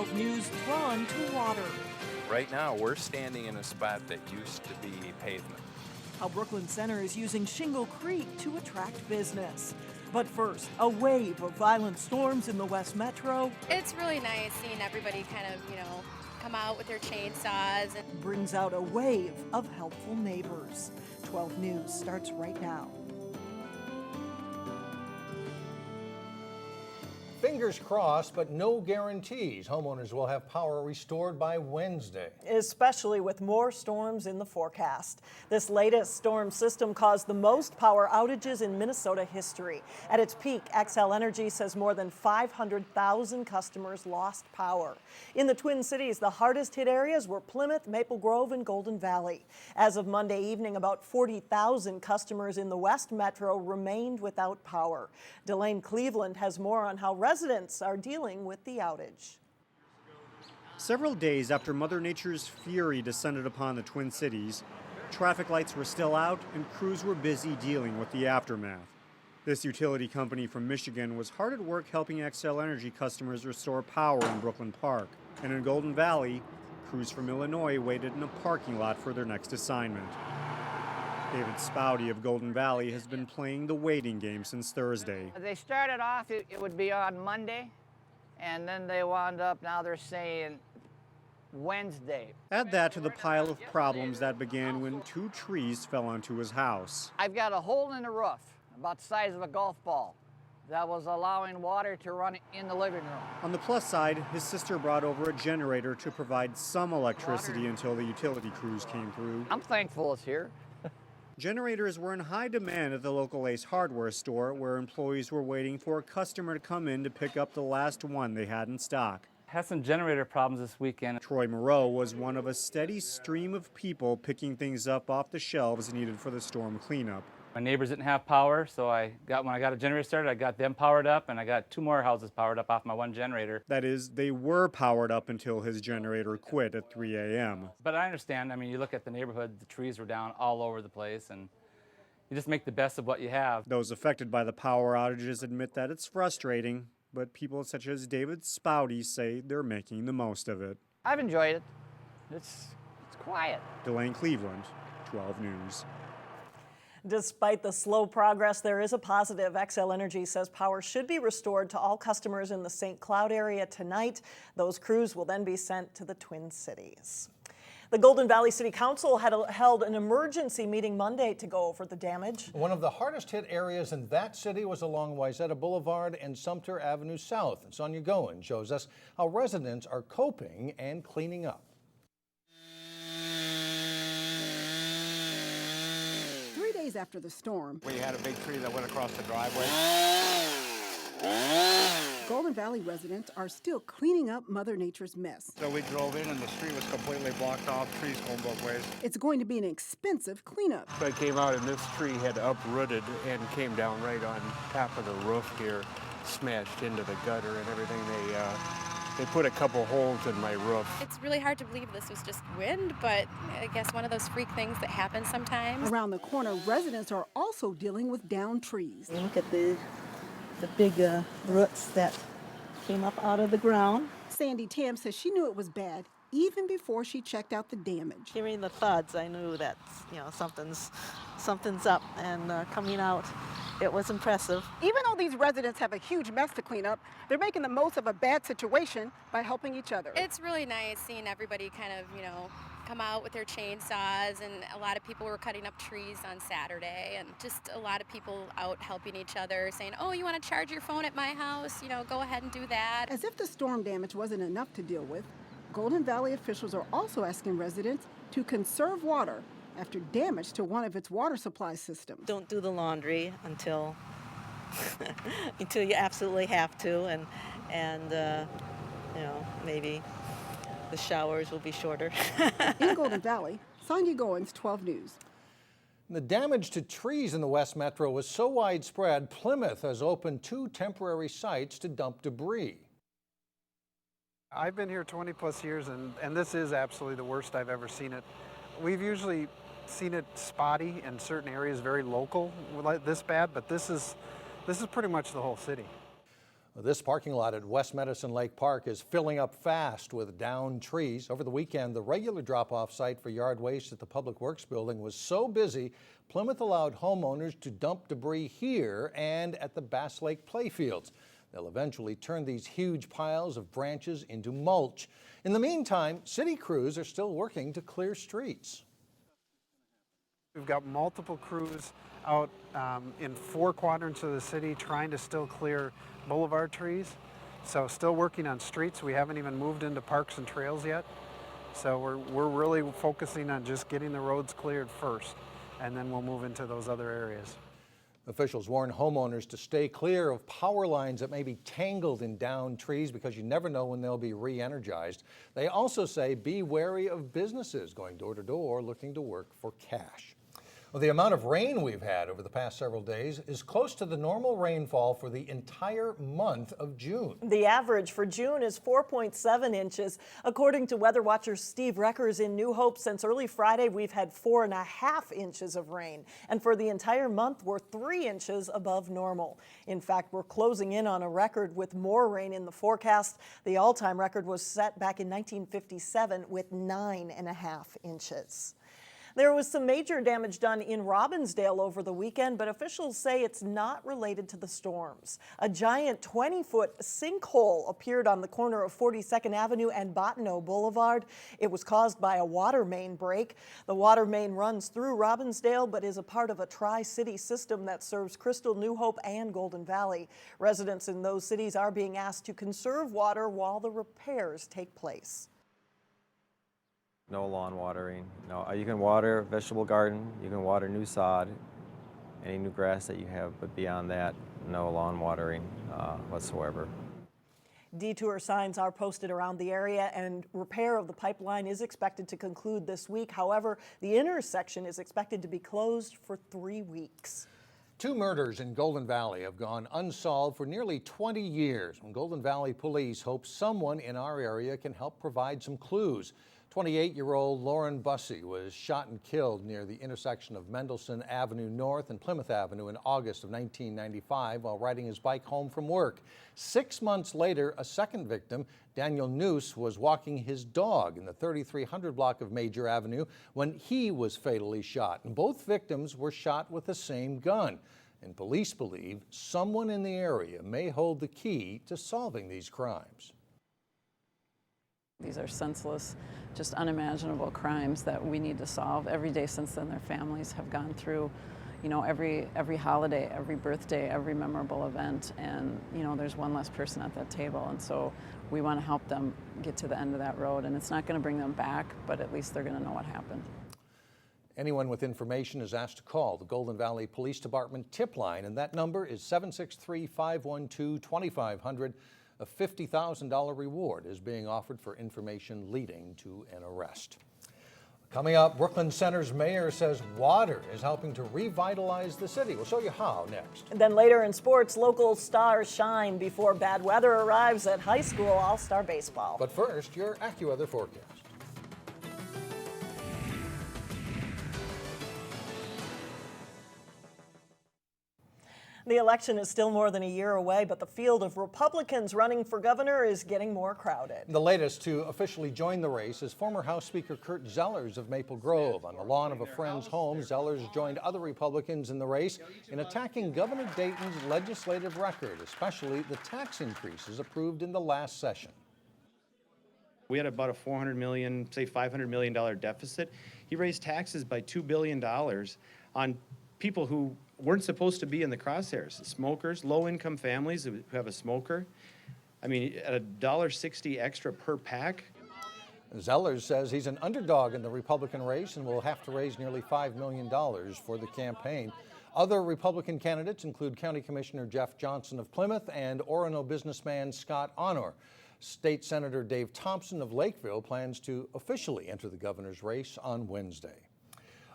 12 News drawn to water. Right now, we're standing in a spot that used to be pavement. How Brooklyn Center is using Shingle Creek to attract business. But first, a wave of violent storms in the West Metro. It's really nice seeing everybody kind of, come out with their chainsaws. And brings out a wave of helpful neighbors. 12 News starts right now. Fingers crossed, but no guarantees. Homeowners will have power restored by Wednesday. Especially with more storms in the forecast. This latest storm system caused the most power outages in Minnesota history. At its peak, XL Energy says more than 500,000 customers lost power. In the Twin Cities, the hardest hit areas were Plymouth, Maple Grove, and Golden Valley. As of Monday evening, about 40,000 customers in the West Metro remained without power. Delane Cleveland has more on how residents are dealing with the outage. Several days after Mother Nature's fury descended upon the Twin Cities, traffic lights were still out and crews were busy dealing with the aftermath. This utility company from Michigan was hard at work helping XL Energy customers restore power in Brooklyn Park. And in Golden Valley, crews from Illinois waited in a parking lot for their next assignment. David Spouty of Golden Valley has been playing the waiting game since Thursday. They started off, it would be on Monday, and then they wound up, now they're saying Wednesday. Add that to the pile of problems that began when 2 trees fell onto his house. I've got a hole in the roof, about the size of a golf ball, that was allowing water to run in the living room. On the plus side, his sister brought over a generator to provide some electricity until the utility crews came through. I'm thankful it's here. Generators were in high demand at the local Ace hardware store, where employees were waiting for a customer to come in to pick up the last one they had in stock. Had some generator problems this weekend. Troy Moreau was one of a steady stream of people picking things up off the shelves needed for the storm cleanup. My neighbors didn't have power, so when I got a generator started, I got them powered up, and I got 2 more houses powered up off my one generator. That is, they were powered up until his generator quit at 3 a.m. But I understand. I mean, you look at the neighborhood, the trees were down all over the place, and you just make the best of what you have. Those affected by the power outages admit that it's frustrating, but people such as David Spouty say they're making the most of it. I've enjoyed it. It's quiet. Delane Cleveland, 12 News. Despite the slow progress, there is a positive. XL Energy says power should be restored to all customers in the St. Cloud area tonight. Those crews will then be sent to the Twin Cities. The Golden Valley City Council held an emergency meeting Monday to go over the damage. One of the hardest hit areas in that city was along Wayzata Boulevard and Sumter Avenue South. And Sonya Goins shows us how residents are coping and cleaning up. 3 days after the storm, we had a big tree that went across the driveway. Golden Valley residents are still cleaning up Mother Nature's mess. So we drove in and the street was completely blocked off, trees going both ways. It's going to be an expensive cleanup. I came out and this tree had uprooted and came down right on top of the roof here, smashed into the gutter and everything. They put a couple holes in my roof. it's really hard to believe this was just wind, but I guess one of those freak things that happen sometimes. Around the corner, residents are also dealing with downed trees. You look at the big roots that came up out of the ground. Sandy Tam says she knew it was bad even before she checked out the damage. Hearing the thuds, I knew that something's up, and coming out, it was impressive. Even though these residents have a huge mess to clean up, they're making the most of a bad situation by helping each other. It's really nice seeing everybody kind of, come out with their chainsaws, and a lot of people were cutting up trees on Saturday, and just a lot of people out helping each other, saying, oh, you want to charge your phone at my house? Go ahead and do that. As if the storm damage wasn't enough to deal with, Golden Valley officials are also asking residents to conserve water after damage to one of its water supply systems. Don't do the laundry until until you absolutely have to, and maybe the showers will be shorter. In Golden Valley, Sonya Goins, 12 News. The damage to trees in the West Metro was so widespread, Plymouth has opened 2 temporary sites to dump debris. I've been here 20 plus years, and this is absolutely the worst I've ever seen it. We've usually seen it spotty in certain areas, very local, like this bad, but this is pretty much the whole city. This parking lot at West Medicine Lake Park is filling up fast with downed trees. Over the weekend, the regular drop-off site for yard waste at the Public Works building was so busy, Plymouth allowed homeowners to dump debris here and at the Bass Lake playfields. They'll eventually turn these huge piles of branches into mulch. In the meantime, city crews are still working to clear streets. We've got multiple crews out in 4 quadrants of the city trying to still clear boulevard trees. So still working on streets. We haven't even moved into parks and trails yet. So we're really focusing on just getting the roads cleared first, and then we'll move into those other areas. Officials warn homeowners to stay clear of power lines that may be tangled in downed trees because you never know when they'll be re-energized. They also say be wary of businesses going door to door looking to work for cash. Well, the amount of rain we've had over the past several days is close to the normal rainfall for the entire month of June. The average for June is 4.7 inches. According to weather watcher Steve Reckers in New Hope, since early Friday, we've had 4.5 inches of rain. And for the entire month, we're 3 inches above normal. In fact, we're closing in on a record with more rain in the forecast. The all-time record was set back in 1957 with 9.5 inches. There was some major damage done in Robbinsdale over the weekend, but officials say it's not related to the storms. A giant 20-foot sinkhole appeared on the corner of 42nd Avenue and Bottineau Boulevard. It was caused by a water main break. The water main runs through Robbinsdale, but is a part of a tri-city system that serves Crystal, New Hope, and Golden Valley. Residents in those cities are being asked to conserve water while the repairs take place. No lawn watering. No, you can water a vegetable garden, you can water new sod, any new grass that you have, but beyond that, no lawn watering whatsoever. Detour signs are posted around the area, and repair of the pipeline is expected to conclude this week. However, the intersection is expected to be closed for 3 weeks. 2 murders in Golden Valley have gone unsolved for nearly 20 years. And Golden Valley police hope someone in our area can help provide some clues. 28-year-old Lauren Bussey was shot and killed near the intersection of Mendelssohn Avenue North and Plymouth Avenue in August of 1995 while riding his bike home from work. 6 months later, a second victim, Daniel Noose, was walking his dog in the 3300 block of Major Avenue when he was fatally shot. And both victims were shot with the same gun. And police believe someone in the area may hold the key to solving these crimes. These are senseless, just unimaginable crimes that we need to solve. Every day since then, their families have gone through, you know, every holiday, every birthday, every memorable event, and, you know, there's one less person at that table. And so we want to help them get to the end of that road. And it's not going to bring them back, but at least they're going to know what happened. Anyone with information is asked to call the Golden Valley Police Department tip line, and that number is 763-512-2500. A $50,000 reward is being offered for information leading to an arrest. Coming up, Brooklyn Center's mayor says water is helping to revitalize the city. We'll show you how next. And then later in sports, local stars shine before bad weather arrives at high school all-star baseball. But first, your AccuWeather forecast. The election is still more than a year away, but the field of Republicans running for governor is getting more crowded. The latest to officially join the race is former House Speaker Kurt Zellers of Maple Grove. On the lawn of a friend's home, Zellers joined other Republicans in the race in attacking Governor Dayton's legislative record, especially the tax increases approved in the last session. We had about a $400 million, say $500 million deficit. He raised taxes by $2 billion on people who weren't supposed to be in the crosshairs. Smokers, low-income families who have a smoker. I mean, at $1.60 extra per pack. Zellers says he's an underdog in the Republican race and will have to raise nearly $5 million for the campaign. Other Republican candidates include County Commissioner Jeff Johnson of Plymouth and Orono businessman Scott Honor. State Senator Dave Thompson of Lakeville plans to officially enter the governor's race on Wednesday.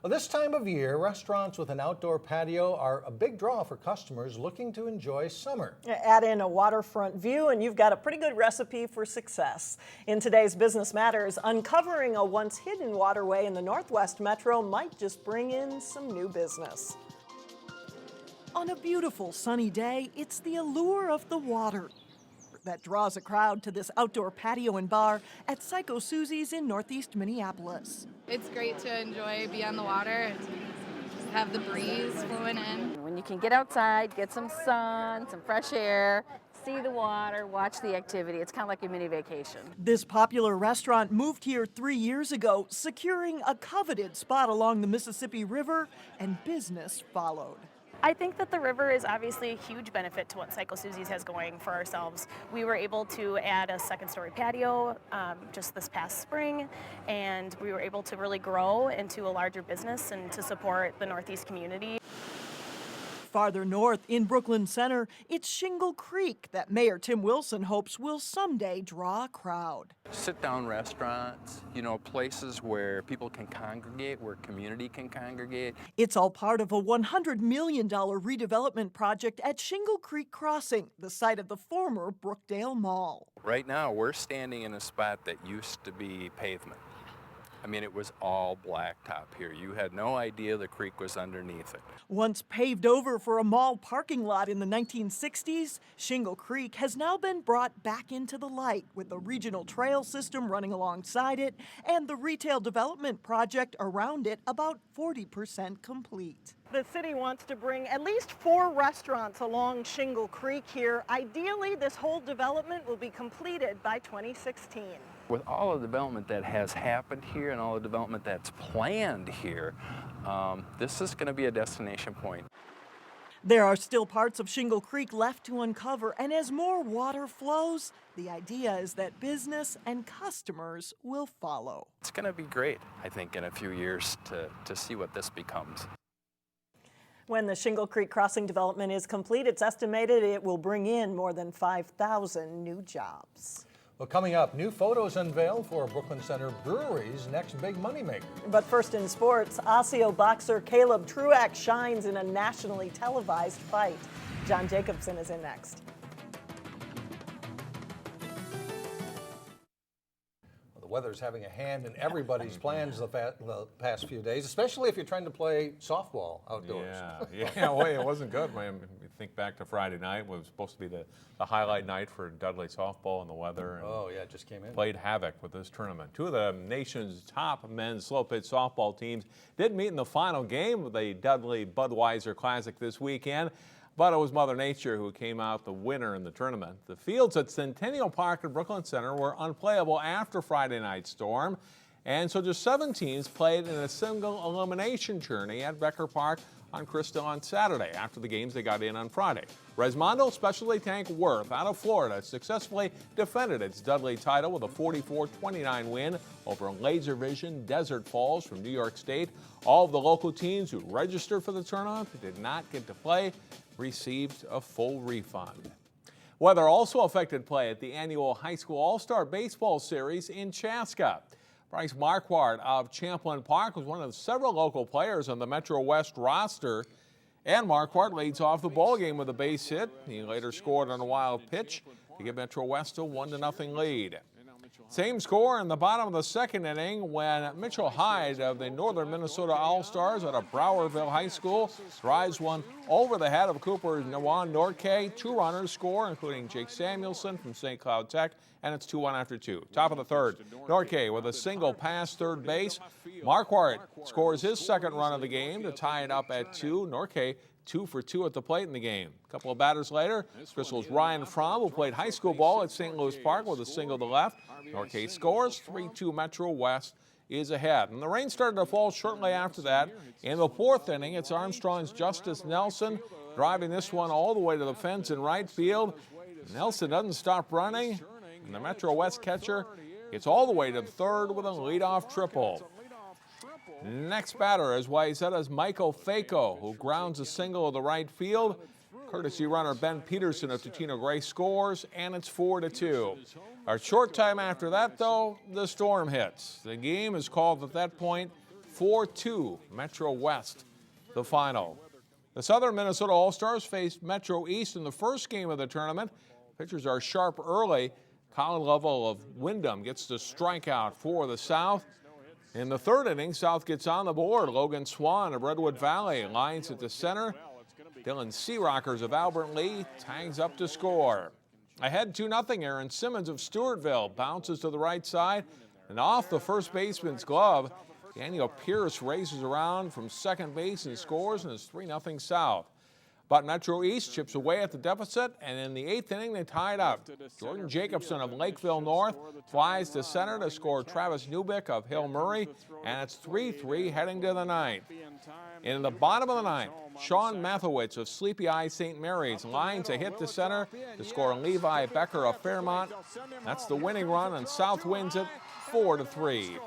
This time of year, restaurants with an outdoor patio are a big draw for customers looking to enjoy summer. Add in a waterfront view and you've got a pretty good recipe for success. In today's Business Matters, uncovering a once hidden waterway in the Northwest Metro might just bring in some new business. On a beautiful sunny day, it's the allure of the water. that draws a crowd to this outdoor patio and bar at Psycho Susie's in northeast Minneapolis. It's great to enjoy, be on the water, and have the breeze flowing in. When you can get outside, get some sun, some fresh air, see the water, watch the activity. It's kind of like a mini vacation. This popular restaurant moved here 3 years ago, securing a coveted spot along the Mississippi River, and business followed. I think that the river is obviously a huge benefit to what Psycho Susie's has going for ourselves. We were able to add a second-story patio just this past spring, and we were able to really grow into a larger business and to support the Northeast community. Farther north in Brooklyn Center, it's Shingle Creek that Mayor Tim Wilson hopes will someday draw a crowd. Sit-down restaurants, you know, places where people can congregate, where community can congregate. It's all part of a $100 million redevelopment project at Shingle Creek Crossing, the site of the former Brookdale Mall. Right now, we're standing in a spot that used to be pavement. I mean, it was all blacktop here. You had no idea the creek was underneath it. Once paved over for a mall parking lot in the 1960s, Shingle Creek has now been brought back into the light with the regional trail system running alongside it and the retail development project around it about 40% complete. The city wants to bring at least 4 restaurants along Shingle Creek here. Ideally, this whole development will be completed by 2016. With all the development that has happened here and all the development that's planned here, this is going to be a destination point. There are still parts of Shingle Creek left to uncover, and as more water flows, the idea is that business and customers will follow. It's going to be great, I think, in a few years to see what this becomes. When the Shingle Creek Crossing development is complete, it's estimated it will bring in more than 5,000 new jobs. Well, coming up, new photos unveiled for Brooklyn Center Brewery's next big moneymaker. But first in sports, Osseo boxer Caleb Truax shines in a nationally televised fight. John Jacobson is in next. The weather's having a hand in everybody's plans the past few days, especially if you're trying to play softball outdoors. Yeah, well, it wasn't good. When you think back to Friday night, it was supposed to be the highlight night for Dudley softball and the weather. And oh, yeah, it just came in. Played havoc with this tournament. 2 of the nation's top men's slow pitch softball teams did meet in the final game of the Dudley-Budweiser Classic this weekend. But it was Mother Nature who came out the winner in the tournament. The fields at Centennial Park at Brooklyn Center were unplayable after Friday night's storm, and so just 7 teams played in a single elimination journey at Becker Park on Crystal on Saturday. After the games, they got in on Friday. Resmondo Specialty Tank Worth out of Florida successfully defended its Dudley title with a 44-29 win over Laser Vision Desert Falls from New York State. All of the local teams who registered for the tournament but did not get to play received a full refund. Weather also affected play at the annual High School All-Star Baseball Series in Chaska. Bryce Marquardt of Champlain Park was one of several local players on the Metro West roster, and Marquardt leads off the ballgame with a base hit. He later scored on a wild pitch to give Metro West a 1-0 lead. Same score in the bottom of the second inning when Mitchell Hyde of the Northern Minnesota All-Stars out of Browerville High School drives one over the head of Cooper's Nawan Norke. 2 runners score, including Jake Samuelson from St. Cloud Tech, and it's 2-1 after 2. Top of the third, Norke with a single past third base. Marquardt scores his second run of the game to tie it up at 2. Norke 2 for 2 at the plate in the game. A couple of batters later, Bristol's Ryan Fromm, who played high school ball at St. Louis Park with a single to left. Norque scores, 3-2 Metro West is ahead. And the rain started to fall shortly after that. In the 4th inning, it's Armstrong's Justice Nelson driving this one all the way to the fence in right field. Nelson doesn't stop running, and the Metro West catcher gets all the way to the third with a leadoff triple. Next batter is Wayzata's Michael Faco, who grounds a single to the right field. Courtesy runner Ben Peterson of Totino Gray scores, and it's 4-2. A short time after that, though, the storm hits. The game is called at that point 4-2 Metro West, the final. The Southern Minnesota All-Stars faced Metro East in the first game of the tournament. Pitchers are sharp early. Colin Lovell of Wyndham gets the strikeout for the South. In the 3rd inning, South gets on the board. Logan Swan of Redwood Valley lines at the center. Dylan Searockers of Albert Lee tags up to score. Ahead 2-0, Aaron Simmons of Stewartville bounces to the right side and off the first baseman's glove. Daniel Pierce races around from second base and scores, and it's 3-0 South. But Metro East chips away at the deficit, and in the 8th inning, they tie it up. Jordan Jacobson of Lakeville North flies to center to score Travis Newbick of Hill Murray, and it's 3-3 heading to the 9th. In the bottom of the 9th, Sean Mathowitz of Sleepy Eye St. Mary's lines a hit to center to score Levi Becker of Fairmont. That's the winning run, and South wins it 4-3.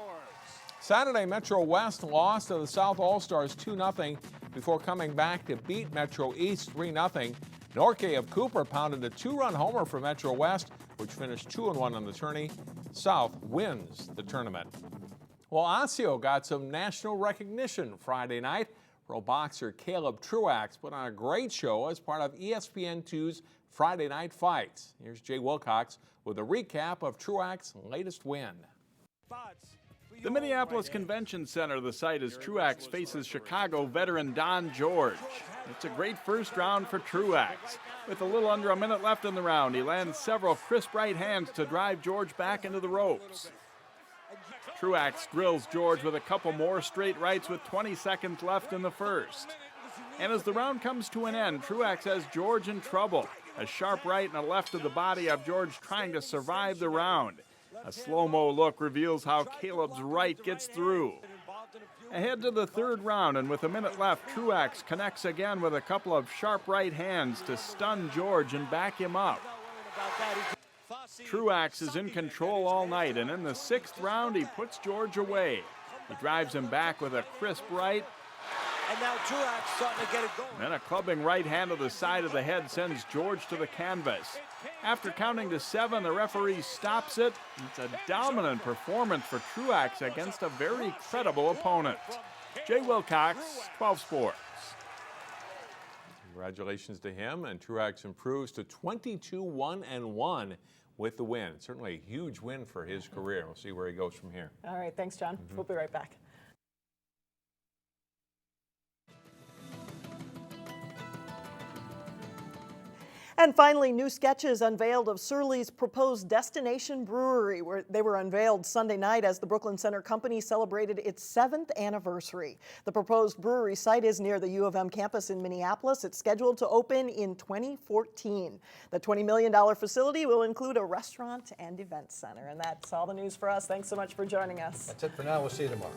Saturday, Metro West lost to the South All-Stars 2-0 before coming back to beat Metro East 3-0. Norkay of Cooper pounded a 2-run homer for Metro West, which finished 2-1 on the tourney. South wins the tournament. Well, Osseo got some national recognition Friday night. Pro boxer Caleb Truax put on a great show as part of ESPN2's Friday Night Fights. Here's Jay Wilcox with a recap of Truax's latest win. The Minneapolis Convention Center, the site as Truax faces Chicago veteran Don George. It's a great first round for Truax. With a little under a minute left in the round, he lands several crisp right hands to drive George back into the ropes. Truax drills George with a couple more straight rights with 20 seconds left in the first. And as the round comes to an end, Truax has George in trouble. A sharp right and a left to the body of George trying to survive the round. A slow-mo look reveals how Caleb's right gets through. Ahead to the third round, and with a minute left, Truax connects again with a couple of sharp right hands to stun George and back him up. Truax is in control all night, and in the 6th round, he puts George away. He drives him back with a crisp right. And now Truax starting to get it going. Then a clubbing right hand to the side of the head sends George to the canvas. After counting to 7, the referee stops it. It's a dominant performance for Truax against a very credible opponent. Jay Wilcox, 12 Sports. Congratulations to him, and Truax improves to 22-1-1 with the win. Certainly a huge win for his career. We'll see where he goes from here. All right, thanks, John. We'll be right back. And finally, new sketches unveiled of Surly's proposed destination brewery. They were unveiled Sunday night as the Brooklyn Center Company celebrated its 7th anniversary. The proposed brewery site is near the U of M campus in Minneapolis. It's scheduled to open in 2014. The $20 million facility will include a restaurant and event center. And that's all the news for us. Thanks so much for joining us. That's it for now. We'll see you tomorrow.